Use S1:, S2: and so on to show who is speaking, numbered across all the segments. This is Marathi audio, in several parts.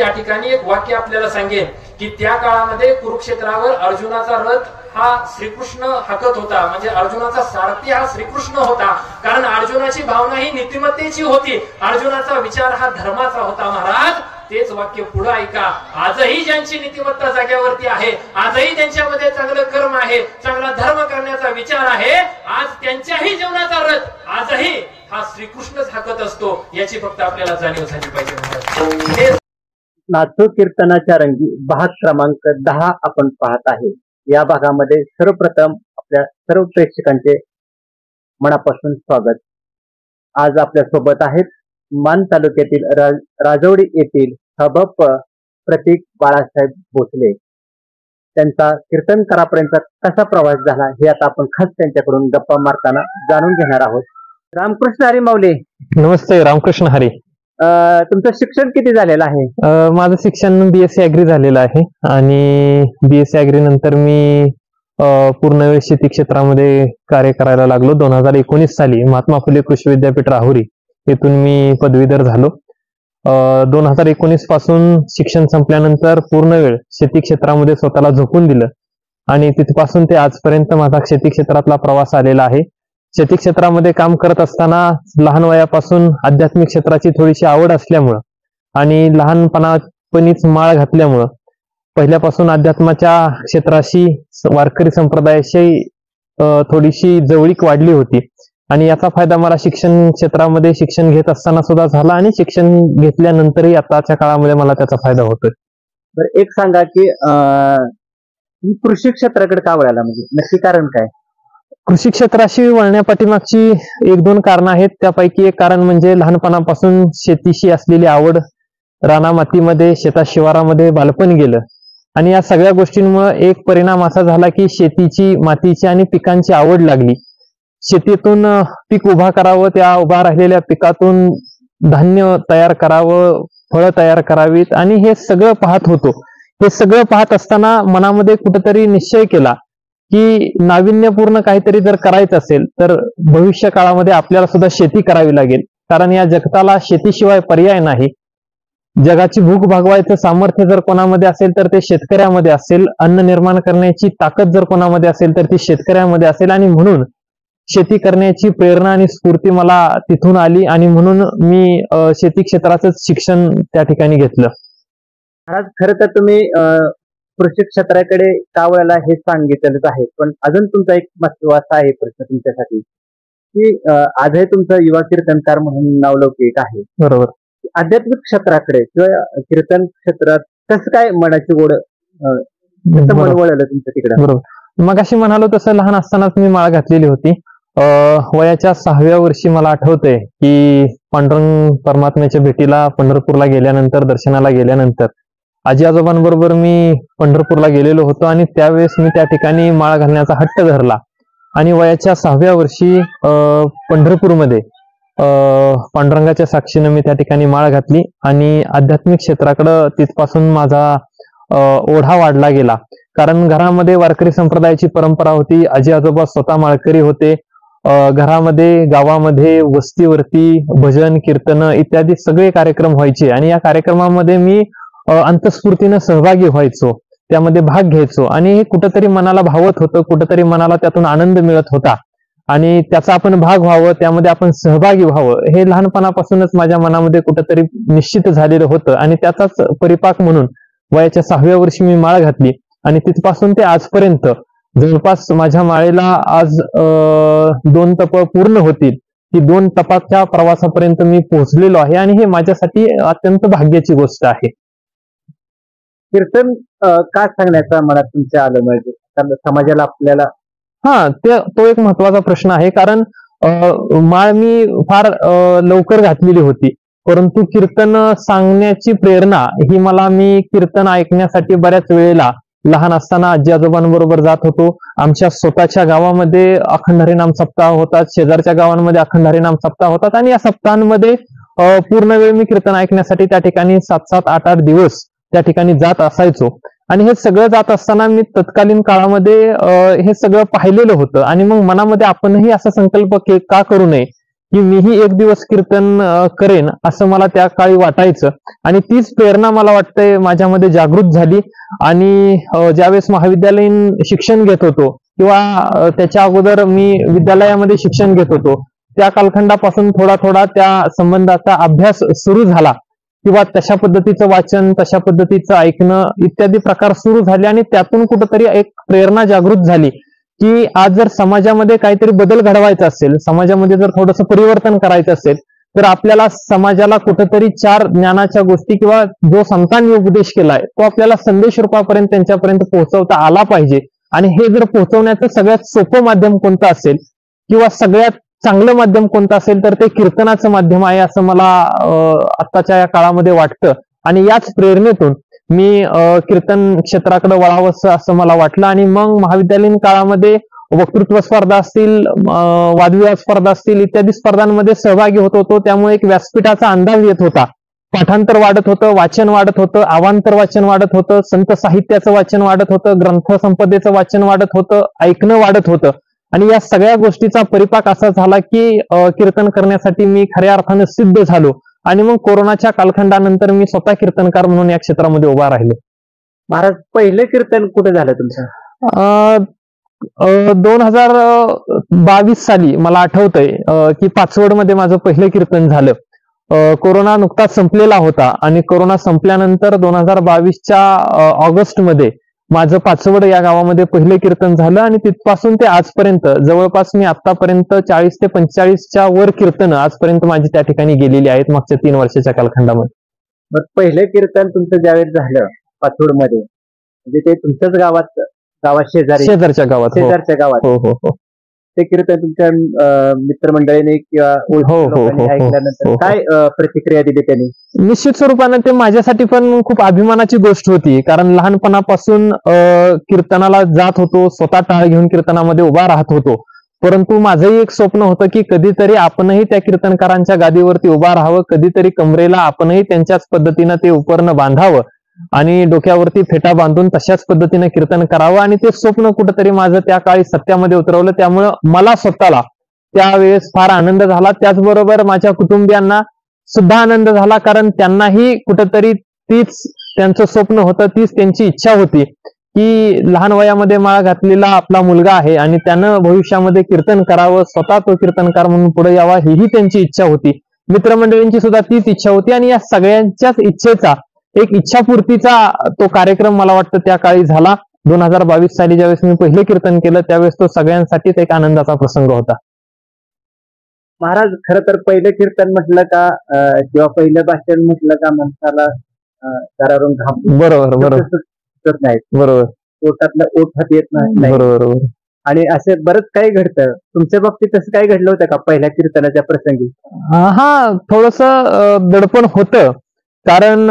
S1: या ठिकाणी एक वाक्य आपल्याला सांगेन की त्या काळामध्ये कुरुक्षेत्रावर अर्जुनाचा रथ हा श्रीकृष्ण हाकत होता, म्हणजे अर्जुनाचा सारथी हा श्रीकृष्ण होता. कारण अर्जुनाची भावना ही नीतिमत्तेची होती, अर्जुनाचा विचार हा धर्माचा होता. महाराज तेच वाक्य पुढे ऐका. आजही ज्यांची नीतिमत्ता जाग्यावरती आहे, आजही त्यांच्यामध्ये चांगलं कर्म आहे, चांगला धर्म करण्याचा विचार आहे, आज त्यांच्याही जीवनाचा रथ आजही हा श्रीकृष्णच हाकत असतो. याची फक्त आपल्याला जाणीव झाली पाहिजे.
S2: नाथो कीर्तनाच्या रंगी भाग क्रमांक 10 आपण पाहत आहे. या भागामध्ये सर्वप्रथम आपल्या सर्व प्रेक्षकांचे मनापासून स्वागत. आज आपल्या सोबत आहेत मान तालुक्यातील राजवडी येथील हबप प्रतीक बाळासाहेब भोसले. त्यांचा कीर्तनकारापर्यंत कसा प्रवास झाला हे आता आपण खास त्यांच्याकडून गप्पा मारताना जाणून घेणार आहोत. रामकृष्ण हरी माऊली.
S3: नमस्ते. रामकृष्ण हरी.
S2: तुमचं शिक्षण किती झालेलं आहे?
S3: माझं शिक्षण बीएससी ऍग्री झालेलं आहे आणि बीएससी ऍग्री नंतर मी पूर्णवेळ शेती क्षेत्रामध्ये कार्य करायला लागलो. 2019 साली महात्मा फुले कृषी विद्यापीठ राहुरी येथून मी पदवीधर झालो. 2019 पासून शिक्षण संपल्यानंतर पूर्ण वेळ शेती क्षेत्रामध्ये स्वतःला झोकून दिलं आणि तिथपासून ते आजपर्यंत माझा शेती क्षेत्रातला प्रवास आलेला आहे. शेती क्षेत्रामध्ये काम करत असताना लहान वयापासून आध्यात्मिक क्षेत्राची थोडीशी आवड असल्यामुळं आणि लहानपणीच माळ घातल्यामुळं पहिल्यापासून अध्यात्माच्या क्षेत्राशी वारकरी संप्रदायाशी थोडीशी जवळीक वाढली होती आणि याचा फायदा मला शिक्षण क्षेत्रामध्ये शिक्षण घेत असताना सुद्धा झाला आणि शिक्षण घेतल्यानंतरही आताच्या काळामध्ये मला त्याचा फायदा होतोय.
S2: बरं, एक सांगा की कृषी क्षेत्राकडे का वळाला, म्हणजे नक्की कारण काय?
S3: कृषी क्षेत्राशी वळण्यापाठीमागची 1-2 कारणं आहेत. त्यापैकी एक कारण म्हणजे लहानपणापासून शेतीशी असलेली आवड, रानामातीमध्ये शेता शिवारामध्ये बालपण गेलं आणि या सगळ्या गोष्टींमुळे एक परिणाम असा झाला की शेतीची, मातीची आणि पिकांची आवड लागली. शेतीतून पीक उभा करावं, त्या उभा राहिलेल्या पिकातून धान्य तयार करावं, फळं तयार करावीत आणि हे सगळं पाहत होतो. हे सगळं पाहत असताना मनामध्ये कुठेतरी निश्चय केला की नाविन्यपूर्ण काहीतरी जर करायचं असेल तर भविष्य काळामध्ये आपल्याला सुद्धा शेती करावी लागेल. कारण या जगताला शेतीशिवाय पर्याय नाही. जगाची भूक भागवायचं सामर्थ्य जर कोणामध्ये असेल तर ते शेतकऱ्यामध्ये असेल, अन्न निर्माण करण्याची ताकद जर कोणामध्ये असेल तर ती शेतकऱ्यामध्ये असेल आणि म्हणून शेती करण्याची प्रेरणा आणि स्फूर्ती मला तिथून आली आणि म्हणून मी शेती क्षेत्राचंच शिक्षण त्या ठिकाणी घेतलं.
S2: महाराज, खरं तर तुम्ही कृषी क्षेत्राकडे का वळाला हे सांगितलेलंच आहे, पण अजून तुमचा एक महत्वाचा आहे प्रश्न तुमच्यासाठी की आजही तुमचं युवा कीर्तनकार म्हणून नावलौकिक आहे.
S3: बरोबर.
S2: आध्यात्मिक क्षेत्राकडे किंवा कीर्तन क्षेत्रात कसं काय मनाची ओढ, कसं मन वळलं तुमचं तिकडे?
S3: बरोबर. मग अशी म्हणालो तसं लहान असतानाच मी माळ घातलेली होती. वयाच्या 6व्या वर्षी मला आठवतंय की पांडुरंग परमात्म्याच्या भेटीला पंढरपूरला गेल्यानंतर, दर्शनाला गेल्यानंतर आजी आजोबांबरोबर मी पंढरपूरला गेलेलो होतो आणि त्यावेळेस मी त्या ठिकाणी माळ घालण्याचा हट्ट धरला आणि वयाच्या 6व्या वर्षी पंढरपूरमध्ये पांडुरंगाच्या साक्षीनं मी त्या ठिकाणी माळ घातली आणि आध्यात्मिक क्षेत्राकडं तिथपासून माझा ओढा वाढला गेला. कारण घरामध्ये वारकरी संप्रदायाची परंपरा होती. आजी आजोबा स्वतः माळकरी होते. घरामध्ये, गावामध्ये, वस्तीवरती भजन, कीर्तन इत्यादी सगळे कार्यक्रम व्हायचे आणि या कार्यक्रमामध्ये मी अंतस्फूर्तीनं सहभागी व्हायचो, त्यामध्ये भाग घ्यायचो आणि हे कुठंतरी मनाला भावत होतं, कुठंतरी मनाला त्यातून आनंद मिळत होता आणि त्याचा आपण भाग व्हावं, त्यामध्ये आपण सहभागी व्हावं हे लहानपणापासूनच माझ्या मनामध्ये कुठंतरी निश्चित झालेलं होतं आणि त्याचाच परिपाक म्हणून वयाच्या 6व्या वर्षी मी माळ घातली आणि तिथपासून ते आजपर्यंत जवळपास माझ्या माळेला आज 2 तप पूर्ण होतील. ही 2 तपाच्या प्रवासापर्यंत मी पोहोचलेलो आहे आणि हे माझ्यासाठी अत्यंत भाग्याची गोष्ट आहे.
S2: कीर्तन का सांगण्याचा मनात तुमच्या आलं, म्हणजे समाजाला आपल्याला?
S3: तो एक महत्वाचा प्रश्न आहे. कारण माळ मी फार लवकर घातलेली होती, परंतु कीर्तन सांगण्याची प्रेरणा ही मी कीर्तन ऐकण्यासाठी बऱ्याच वेळेला लहान असताना आजी आजोबांबरोबर जात होतो. आमच्या स्वतःच्या गावामध्ये अखंड हरिनाम सप्ताह होतात, शेजारच्या गावांमध्ये अखंड हरिनाम सप्ताह होतात आणि या सप्ताहांमध्ये पूर्ण वेळ मी कीर्तन ऐकण्यासाठी त्या ठिकाणी 7-7, 8-8 दिवस त्या ठिकाणी जात असायचो आणि हे सगळं जात असताना मी तत्कालीन काळामध्ये हे सगळं पाहिलेलं होतं आणि मग मनामध्ये आपणही असा संकल्प का करू नये की मीही एक दिवस कीर्तन करेन असं मला त्या काळी वाटायचं. आणि तीच प्रेरणा मला वाटतंय माझ्यामध्ये जागृत झाली. आणि ज्यावेळेस महाविद्यालयीन शिक्षण घेत होतो किंवा त्याच्या अगोदर मी विद्यालयामध्ये शिक्षण घेत होतो, त्या कालखंडापासून थोडा थोडा त्या संबंधाचा अभ्यास सुरू झाला किंवा तशा पद्धतीचं वाचन, तशा पद्धतीचं ऐकणं इत्यादी प्रकार सुरू झाले. आणि त्यातून कुठंतरी एक प्रेरणा जागृत झाली की आज जर समाजामध्ये काहीतरी बदल घडवायचा असेल, समाजामध्ये जर थोडंसं परिवर्तन करायचं असेल, तर आपल्याला समाजाला कुठंतरी 4 ज्ञानाच्या गोष्टी किंवा जो संतांनी उपदेश केलाय तो आपल्याला संदेश रूपापर्यंत त्यांच्यापर्यंत पोहोचवता आला पाहिजे. आणि हे जर पोहोचवण्याचं सगळ्यात सोपं माध्यम कोणतं असेल किंवा सगळ्यात चांगलं माध्यम कोणतं असेल तर ते कीर्तनाचं माध्यम आहे असं मला आत्ताच्या या काळामध्ये वाटतं. आणि याच प्रेरणेतून मी कीर्तन क्षेत्राकडे वळावंसं असं मला वाटलं. आणि मग महाविद्यालयीन काळामध्ये वक्तृत्व स्पर्धा असतील, वादविवाद स्पर्धा असतील इत्यादी स्पर्धांमध्ये सहभागी होत होतो. त्यामुळे एक व्यासपीठाचा अंदाज येत होता. पाठांतर वाढत होतं, वाचन वाढत होतं, अवांतर वाचन वाढत होतं, संत साहित्याचं वाचन वाढत होतं, ग्रंथ संपदेचं वाचन वाढत होतं, ऐकणं वाढत होतं. आणि या सगळ्या गोष्टीचा परिपाक असा झाला की कीर्तन करण्यासाठी मी खऱ्या अर्थानं सिद्ध झालो. आणि मग कोरोनाच्या कालखंडानंतर मी स्वतः कीर्तनकार म्हणून या क्षेत्रामध्ये उभा राहिलो.
S2: महाराज पहिलं कीर्तन कुठे झालं तुमचं?
S3: 2022 साली मला आठवतंय की पाचवडमध्ये माझं पहिलं कीर्तन झालं. कोरोना नुकताच संपलेला होता आणि कोरोना संपल्यानंतर 2022च्या ऑगस्टमध्ये माझं पाचवड या गावामध्ये पहिलं कीर्तन झालं. आणि तिथपासून ते आजपर्यंत जवळपास मी आतापर्यंत 40 ते 45च्या वर कीर्तन आजपर्यंत माझी त्या ठिकाणी गेलेली आहेत मागच्या 3 वर्षाच्या कालखंडामध्ये.
S2: मग पहिलं कीर्तन तुमचं ज्यावेळेस झालं पाचोडमध्ये, म्हणजे ते तुमच्याच गावात
S3: शेजारच्या गावात. हो हो हो.
S2: ते कीर्तन तुमच्या मित्रमंडळीने किंवा ऐकल्यानंतर काय प्रतिक्रिया दिली त्यांनी?
S3: निश्चित स्वरूपानं ते माझ्यासाठी पण खूप अभिमानाची गोष्ट होती. कारण लहानपणापासून कीर्तनाला जात होतो, स्वतः टाळ घेऊन कीर्तनामध्ये उभा राहत होतो. परंतु माझंही एक स्वप्न होतं की कधीतरी आपणही त्या कीर्तनकारांच्या गादीवरती उभा राहावं, कधीतरी कमरेला आपणही त्यांच्याच पद्धतीनं ते उपरणं बांधावं आणि डोक्यावरती फेटा बांधून तशाच पद्धतीने कीर्तन करावं. आणि ते स्वप्न कुठंतरी माझं त्या काळी सत्यामध्ये उतरवलं. त्यामुळं मला स्वतःला त्यावेळेस फार आनंद झाला. त्याचबरोबर माझ्या कुटुंबियांना सुद्धा आनंद झाला, कारण त्यांनाही कुठंतरी तीच त्यांचं स्वप्न होतं, तीच त्यांची इच्छा होती की लहान वयामध्ये माळ घातलेला आपला मुलगा आहे आणि त्यानं भविष्यामध्ये कीर्तन करावं, स्वतः तो कीर्तनकार म्हणून पुढे यावा, हीही त्यांची इच्छा होती. मित्रमंडळींची सुद्धा तीच इच्छा होती. आणि या सगळ्यांच्याच इच्छेचा एक इच्छापूर्तीचा तो कार्यक्रम मला वाटतं त्या काळी झाला. 2022 साली ज्यावेळेस मी पहिलं कीर्तन केलं त्यावेळेस तो सगळ्यांसाठीच एक आनंदाचा प्रसंग होता.
S2: महाराज, खरं तर पहिलं कीर्तन म्हटलं का किंवा पहिलं भाषण म्हटलं का माणसाला दारावरून घाम
S3: बरोबर
S2: नाही,
S3: बरोबर,
S2: पोटातलं ओठात येत नाही,
S3: बरोबर.
S2: आणि असे बरंच काही घडतं. तुमच्या बाबतीत तसं काही घडलं होतं का पहिल्या कीर्तनाच्या प्रसंगी?
S3: हा, थोडस दडपण होतं. कारण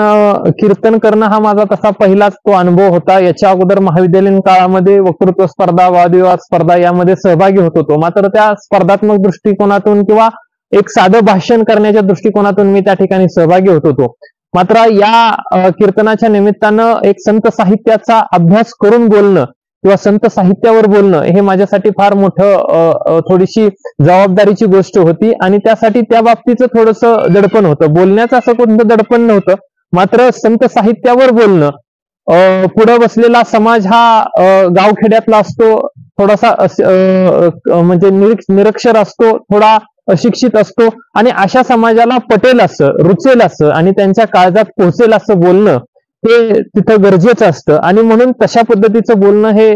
S3: कीर्तन करणं हा माझा तसा पहिलाच तो अनुभव होता. याच्या अगोदर महाविद्यालयीन काळामध्ये वक्तृत्व स्पर्धा, वादविवाद स्पर्धा यामध्ये सहभागी होत होतो. मात्र त्या स्पर्धात्मक दृष्टिकोनातून किंवा एक साधं भाषण करण्याच्या दृष्टिकोनातून मी त्या ठिकाणी सहभागी होत होतो. मात्र या कीर्तनाच्या निमित्तानं एक संत साहित्याचा अभ्यास करून बोलणं किंवा संत साहित्यावर बोलणं हे माझ्यासाठी फार मोठं थोडीशी जबाबदारीची गोष्ट होती. आणि त्यासाठी त्या बाबतीचं थोडंसं दडपण होतं. बोलण्याचं असं कोणतं दडपण नव्हतं, मात्र संत साहित्यावर बोलणं, पुढे बसलेला समाज हा गावखेड्यातला असतो, थोडासा म्हणजे निरक्षर असतो, थोडा अशिक्षित असतो, आणि अशा समाजाला पटेल असं, रुचेल असं आणि त्यांच्या काळजात पोहोचेल असं बोलणं हे तिथं गरजेचं असतं. आणि म्हणून तशा पद्धतीचं बोलणं हे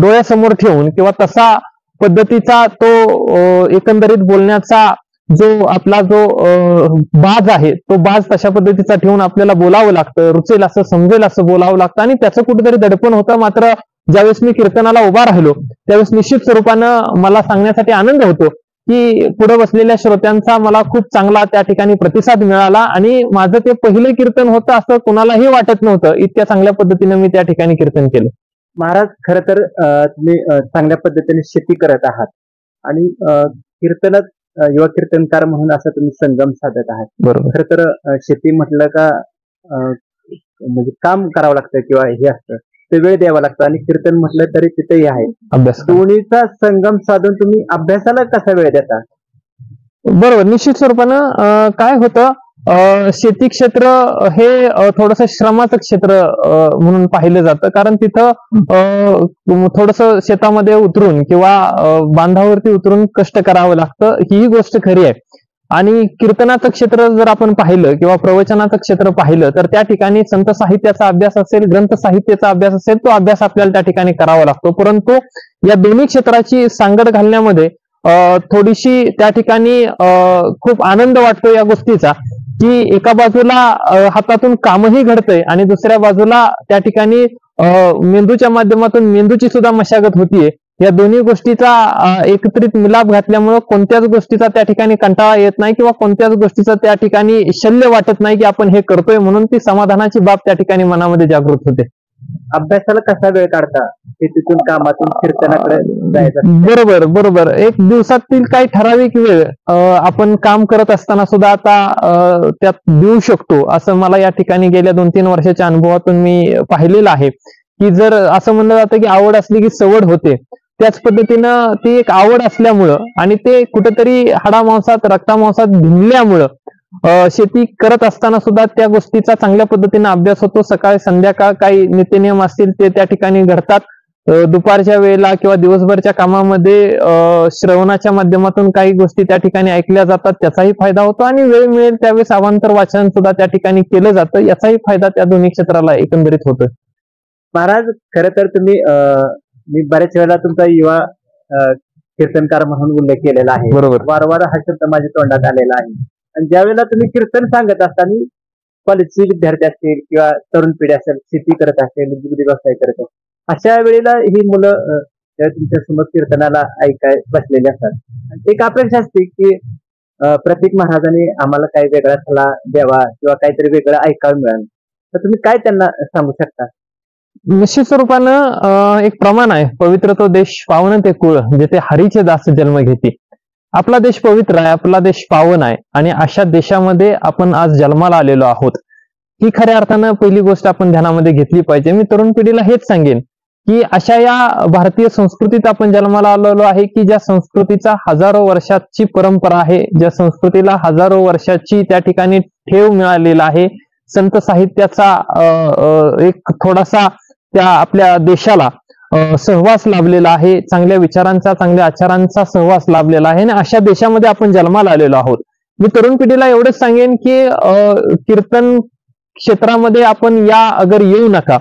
S3: डोळ्यासमोर ठेवून किंवा तसा पद्धतीचा तो एकंदरीत बोलण्याचा आपला जो बाज आहे तो बाज तशा पद्धतीचा ठेवून आपल्याला बोलावं लागतं, रुचेल असं, समजेल असं बोलावं लागतं. आणि त्याचं कुठेतरी दडपण होतं. मात्र ज्यावेळेस मी कीर्तनाला उभा राहिलो त्यावेळेस निश्चित स्वरूपानं मला सांगण्यासाठी आनंद होतो की पुढे बसलेल्या श्रोत्यांचा मला खूप चांगला त्या ठिकाणी प्रतिसाद मिळाला. आणि माझं ते पहिलं कीर्तन होतं असं कुणालाही वाटत नव्हतं, इतक्या चांगल्या पद्धतीने मी त्या ठिकाणी कीर्तन केलं.
S2: महाराज, खरं तर तुम्ही चांगल्या पद्धतीने शेती करत आहात आणि कीर्तनात युवा कीर्तनकार म्हणून असं तुम्ही संगम साधत आहात.
S3: बरोबर.
S2: खरं तर शेती म्हटलं का म्हणजे काम करावं लागतं किंवा हे असतं, वेळ द्यावा लागतो आणि कीर्तन म्हटलं तरी तिथेही आहे.
S3: अभ्यास.
S2: दोन्हीचा संगम साधून तुम्ही अभ्यासाला कसा वेळ देता?
S3: बरोबर, निश्चित स्वरूपानं काय होतं, शेती क्षेत्र हे थोडस श्रमाचं क्षेत्र म्हणून पाहिलं जातं. कारण तिथं थोडस शेतामध्ये उतरून किंवा बांधावरती उतरून कष्ट करावं लागतं, ही गोष्ट खरी आहे. आणि कीर्तनाचं क्षेत्र जर आपण पाहिलं किंवा प्रवचनाचं क्षेत्र पाहिलं तर त्या ठिकाणी संत साहित्याचा अभ्यास असेल, ग्रंथ साहित्याचा अभ्यास असेल, तो अभ्यास आपल्याला त्या ठिकाणी करावा लागतो. परंतु या दोन्ही क्षेत्राची सांगड घालण्यामध्ये थोडीशी त्या ठिकाणी खूप आनंद वाटतो या गोष्टीचा, की एका बाजूला हातातून कामही घडतंय आणि दुसऱ्या बाजूला त्या ठिकाणी मेंदूच्या माध्यमातून मेंदूची सुद्धा मशागत होतीये. या दोन्ही गोष्टीचा एकत्रित मिलाप घातल्यामुळं कोणत्याच गोष्टीचा त्या ठिकाणी कंटाळा येत नाही किंवा कोणत्याच गोष्टीचा त्या ठिकाणी शल्य वाटत नाही की आपण हे करतोय, म्हणून ती समाधानाची बाब त्या ठिकाणी मनामध्ये जागृत होते.
S2: अभ्यासाला कसा वेळ काढता? तिथून कामातून कीर्तनाकडे जायचं.
S3: बरोबर बरोबर, एक दिवसातील काही ठराविक वेळ आपण काम करत असताना सुद्धा आता त्यात देऊ शकतो, असं मला या ठिकाणी गेल्या 2-3 वर्षाच्या अनुभवातून मी पाहिलेलं आहे. की जर असं म्हणलं जातं की आवड असली की सवड होते, त्याच पद्धतीनं ती एक आवड असल्यामुळं आणि ते कुठेतरी हाडामांसात रक्तामांसात भिनल्यामुळं शेती करत असताना सुद्धा त्या गोष्टीचा चांगल्या पद्धतीने अभ्यास होतो. सकाळी संध्याकाळ काही नित्यनियम असतील ते त्या ठिकाणी घडतात. दुपारच्या वेळेला किंवा दिवसभरच्या कामामध्ये श्रवणाच्या माध्यमातून काही गोष्टी त्या ठिकाणी ऐकल्या जातात, त्याचाही फायदा होतो आणि वेळ मिळेल त्यावेळेस अवांतर वाचन सुद्धा त्या ठिकाणी केलं जातं, याचाही फायदा त्या दोन्ही क्षेत्राला एकंदरीत होतोय.
S2: महाराज, खरं तर तुम्ही मी बऱ्याच वेळेला तुमचा युवा कीर्तनकार म्हणून उल्लेख केलेला आहे.
S3: बरोबर.
S2: वारंवार हा शब्द माझ्या तोंडात आलेला आहे. आणि ज्यावेळेला तुम्ही कीर्तन सांगत असताना कॉलेजचे विद्यार्थी असतील किंवा तरुण पिढी असेल, शेती करत असेल, दुग्ध व्यवसाय करत असेल, अशा वेळेला ही मुलं तुमच्या समोर कीर्तनाला ऐकाय बसलेली असतात. एक अपेक्षा असते की प्रतीक महाराजांनी आम्हाला काही वेगळा सल्ला द्यावा किंवा काहीतरी वेगळं ऐकावं मिळालं, तर तुम्ही काय त्यांना सांगू शकता?
S3: निश्चित स्वरूपानं एक प्रमाण आहे, पवित्र तो देश पावन ते कुळ जेथे हरीचे दास जन्म घेते. आपला देश पवित्र आहे, आपला देश पावन आहे आणि अशा देशामध्ये आपण आज जन्माला आलेलो आहोत. ही खऱ्या अर्थानं पहिली गोष्ट आपण ध्यानामध्ये घेतली पाहिजे. मी तरुण पिढीला हेच सांगेन की अशा या भारतीय संस्कृतीत आपण जन्माला आलेलो आहे की ज्या संस्कृतीचा हजारो वर्षाची परंपरा आहे, ज्या संस्कृतीला हजारो वर्षाची त्या ठिकाणी ठेव मिळालेला आहे. संत साहित्याचा एक थोडासा त्या आपल्या देशाला सहवास लाभलेला आहे, चांगल्या विचारांचा, चांगल्या आचारांचा सहवास लाभलेला आहे आणि अशा देशामध्ये आपण जन्माला आलेलो आहोत. मी तरुण पिढीला एवढंच सांगेन की कीर्तन क्षेत्रामध्ये आपण या अगर येऊ नका,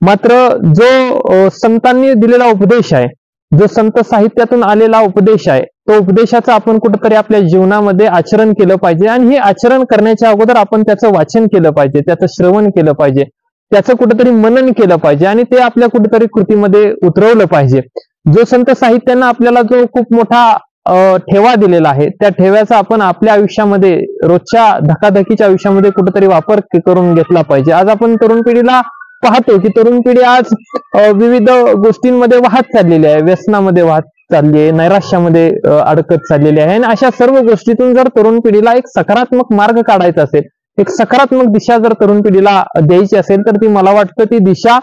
S3: मात्र जो संतांनी दिलेला उपदेश आहे, जो संत साहित्यातून आलेला उपदेश आहे, तो उपदेशाचं आपण कुठेतरी आपल्या जीवनामध्ये आचरण केलं पाहिजे आणि हे आचरण करण्याच्या अगोदर आपण त्याचं वाचन केलं पाहिजे, त्याचं श्रवण केलं पाहिजे, त्याचं कुठेतरी मनन केलं पाहिजे आणि ते आपल्या कुठेतरी कृतीमध्ये उतरवलं पाहिजे. जो संत साहित्यानं आपल्याला जो खूप मोठा ठेवा दिलेला आहे, त्या ठेव्याचा आपण आपल्या आयुष्यामध्ये रोजच्या धकाधकीच्या आयुष्यामध्ये कुठेतरी वापर करून घेतला पाहिजे. आज आपण तरुण पिढीला पाहतो की तरुण पिढी आज विविध गोष्टींमध्ये वाहत चाललेली आहे, व्यसनामध्ये वाहत चालली आहे, नैराश्यामध्ये अडकत चाललेली आहे आणि अशा सर्व गोष्टीतून जर तरुण पिढीला एक सकारात्मक मार्ग काढायचा असेल, एक सकारात्मक दिशा जर तरुण पिढीला द्यायची असेल, तर ती मला वाटतं ती दिशा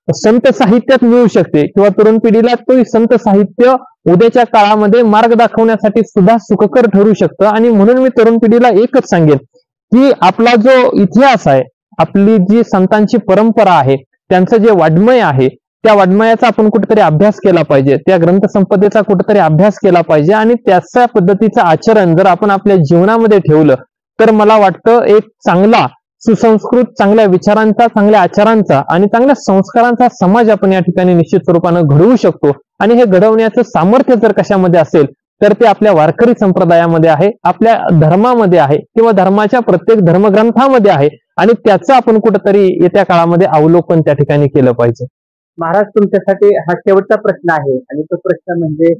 S3: संत साहित्यात मिळू शकते किंवा तरुण पिढीला तो संत साहित्य उद्याच्या काळामध्ये मार्ग दाखवण्यासाठी सुद्धा सुखकर ठरू शकतं. आणि म्हणून मी तरुण पिढीला एकच सांगेन की आपला जो इतिहास आहे, आपली जी संतांची परंपरा आहे, त्यांचं जे वाङ्मय आहे, त्या वाङ्मयाचा आपण कुठेतरी अभ्यास केला पाहिजे, त्या ग्रंथसंपदेचा कुठेतरी अभ्यास केला पाहिजे आणि त्याच्या पद्धतीचं आचरण जर आपण आपल्या जीवनामध्ये ठेवलं तर मला वाटतं एक चांगला सुसंस्कृत, चांगल्या विचारांचा, चांगल्या आचारांचा आणि चांगल्या संस्कारांचा समाज आपण या ठिकाणी निश्चित स्वरूपानं घडवू शकतो. आणि हे घडवण्याचं सामर्थ्य जर कशामध्ये असेल तर ते आपल्या वारकरी संप्रदायामध्ये आहे, आपल्या धर्मामध्ये आहे किंवा धर्माच्या प्रत्येक धर्मग्रंथामध्ये आहे आणि त्याचं आपण कुठेतरी येत्या काळामध्ये अवलोकन त्या ठिकाणी केलं पाहिजे.
S2: महाराज, तुमच्यासाठी हा शेवटचा प्रश्न आहे आणि तो प्रश्न म्हणजे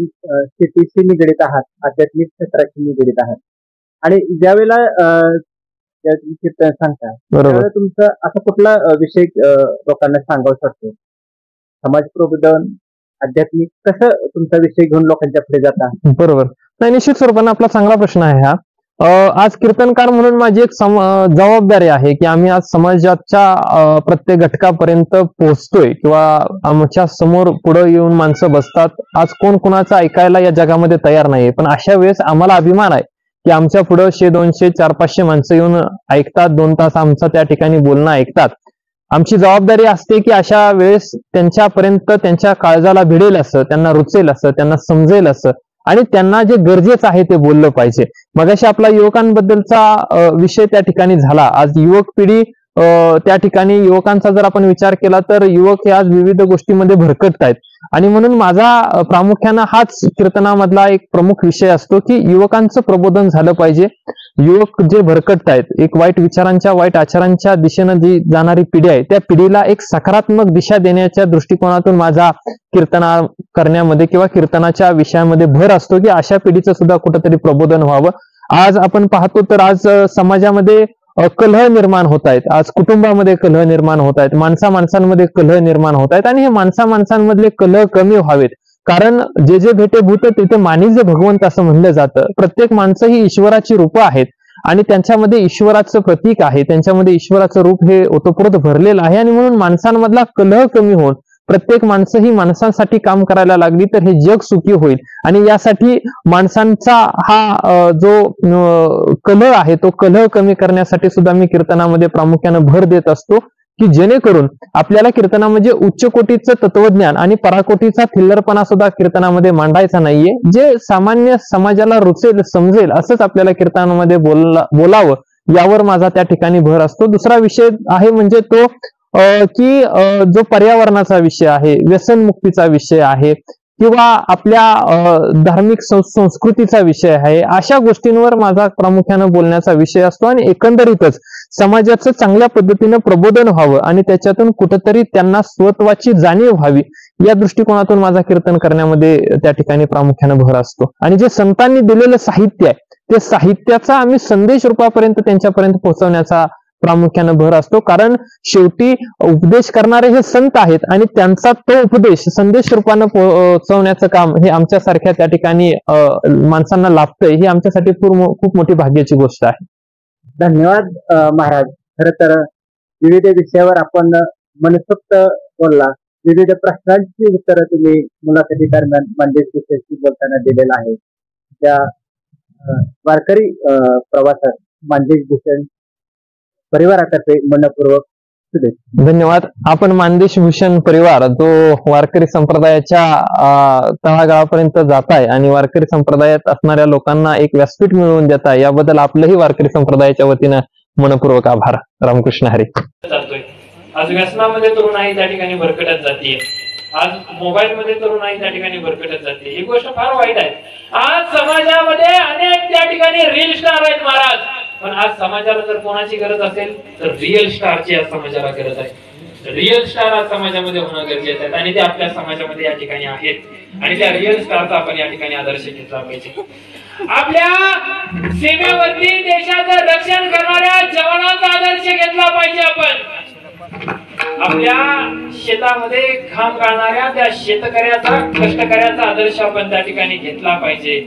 S2: शेतीशी निगडीत आहात, आध्यात्मिक क्षेत्राशी निगडीत आहात आणि ज्यावेळेला कीर्तन सांगता त्यावेळेला तुमचा असा कुठला विषय लोकांना सांगावं शकतो? समाज प्रबोधन, आध्यात्मिक, कसं तुमचा विषय घेऊन लोकांच्या पुढे जाता?
S3: बरोबर. नाही, निश्चित स्वरूपाने आपला चांगला प्रश्न आहे हा. आज कीर्तनकार म्हणून माझी एक जबाबदारी आहे की आम्ही आज समाजाच्या प्रत्येक घटकापर्यंत पोहोचतोय किंवा आमच्या समोर पुढे येऊन माणसं बसतात. आज कोण कोणाचं ऐकायला या जगामध्ये तयार नाही, पण अशा वेळेस आम्हाला अभिमान आहे की आमच्या पुढे 100, 200, 400-500 माणसं येऊन ऐकतात, 2 तास आमचं त्या ठिकाणी बोलणं ऐकतात. आमची जबाबदारी असते की अशा वेळेस त्यांच्यापर्यंत त्यांच्या काळजाला भिडेल असं, त्यांना रुचेल असं, त्यांना समजेल असं आणि त्यांना जे गरजेचं आहे ते बोललं पाहिजे. मगाशी आपला युवकांबद्दलचा विषय त्या ठिकाणी झाला. आज युवक पिढी त्या ठिकाणी युवकांचा जर आपण विचार केला तर युवक हे आज विविध गोष्टीमध्ये भरकटत आहेत आणि म्हणून माझा प्रामुख्यानं हाच कीर्तनामधला एक प्रमुख विषय असतो की युवकांचं प्रबोधन झालं पाहिजे. युवक जे भरकटत आहेत, एक वाईट विचारांच्या, वाईट आचारांच्या दिशेनं जी जाणारी पिढी आहे, त्या पिढीला एक सकारात्मक दिशा देण्याच्या दृष्टिकोनातून माझा कीर्तना करण्यामध्ये किंवा कीर्तनाच्या विषयामध्ये भर असतो की अशा पिढीचं सुद्धा कुठंतरी प्रबोधन व्हावं. आज आपण पाहतो तर आज समाजामध्ये कलह निर्माण होत आहेत, आज कुटुंबामध्ये कलह निर्माण होत आहेत, माणसांमध्ये कलह निर्माण होत आहेत आणि हे माणसांमधले कलह कमी व्हावेत. कारण जे जे भेटे भूत तिथे मानी जे भगवंत असं म्हणलं जातं. प्रत्येक माणसं ही ईश्वराची रूपं आहेत आणि त्यांच्यामध्ये ईश्वराचं प्रतीक आहे, त्यांच्यामध्ये ईश्वराचं रूप हे ओतप्रोत भरलेलं आहे आणि म्हणून माणसांमधला कलह कमी होऊन प्रत्येक माणसं ही माणसांसाठी काम करायला लागली तर हे जग सुखी होईल. आणि यासाठी माणसांचा हा जो कलह आहे तो कलह कमी करण्यासाठी सुद्धा मी कीर्तनामध्ये प्रामुख्यानं भर देत असतो की जेणेकरून आपल्याला कीर्तनामध्ये उच्च कोटीचं तत्वज्ञान आणि पराकोटीचा थिल्लरपणा सुद्धा कीर्तनामध्ये मांडायचा नाहीये. जे सामान्य समाजाला रुचेल, समजेल असंच आपल्याला कीर्तनामध्ये बोलावं यावर माझा त्या ठिकाणी भर असतो. दुसरा विषय आहे म्हणजे तो की जो पर्यावरणाचा विषय आहे, व्यसनमुक्तीचा विषय आहे किंवा आपल्या धार्मिक संस्कृतीचा विषय आहे, अशा गोष्टींवर माझा प्रामुख्यानं बोलण्याचा विषय असतो आणि एकंदरीतच समाजाचं चांगल्या पद्धतीनं प्रबोधन व्हावं आणि त्याच्यातून कुठंतरी त्यांना स्वत्वाची जाणीव व्हावी या दृष्टिकोनातून माझा कीर्तन करण्यामध्ये त्या ठिकाणी प्रामुख्यानं भर असतो. आणि जे संतांनी दिलेलं साहित्य आहे ते साहित्याचा आम्ही संदेश रूपापर्यंत त्यांच्यापर्यंत पोहोचवण्याचा प्रामुख्यानं भर असतो. कारण शेवटी उपदेश करणारे हे संत आहेत आणि त्यांचा तो उपदेश संदेश रूपानं पोहोचवण्याचं काम हे आमच्यासारख्या त्या ठिकाणी माणसांना लाभतंय, ही आमच्यासाठी खूप मोठी भाग्याची गोष्ट आहे.
S2: धन्यवाद महाराज. खर तर विविध विषयावर आपण मनसोक्त बोलला, विविध प्रश्नांची उत्तरं तुम्ही मुलाखती दरम्यान मंदिर विषयाशी बोलताना दिलेलं आहे. त्या वारकरी प्रवासात मानदेश भूषण परिवारातर्फे मनपूर्वक शुभेच्छा.
S3: धन्यवाद. आपण मानदेश भूषण परिवार जो वारकरी संप्रदायाच्या तळागाळापर्यंत जात आहे आणि वारकरी संप्रदायात असणाऱ्या लोकांना एक व्यासपीठ मिळवून देत आहे, याबद्दल आपलंही वारकरी संप्रदायाच्या वतीनं मनपूर्वक आभार. रामकृष्ण हरी.
S1: आज व्यसनामध्ये तरुणाई त्या ठिकाणी भरकटत जाते, आज मोबाईल मध्ये तरुणाई त्या ठिकाणी भरकटत जाते. ही गोष्ट फार वाईट आहे. आज समाजामध्ये अनेक त्या ठिकाणी रील स्टार आहेत महाराज, पण आज समाजाला जर कोणाची गरज असेल तर रिअल स्टारची आज समाजाला गरज आहे. रिअल स्टार आज समाजामध्ये होणं गरजेचं आहे आणि ते आपल्या समाजामध्ये या ठिकाणी आहेत आणि त्या रिअल स्टारचा आपण या ठिकाणी आदर्श घेतला पाहिजे. आपल्या सीमेवरती देशाचं रक्षण करणाऱ्या जवानांचा आदर्श घेतला पाहिजे. आपण आपल्या शेतामध्ये घाम गाळणाऱ्या त्या शेतकऱ्याचा, कष्टकऱ्याचा आदर्श आपण त्या ठिकाणी घेतला पाहिजे.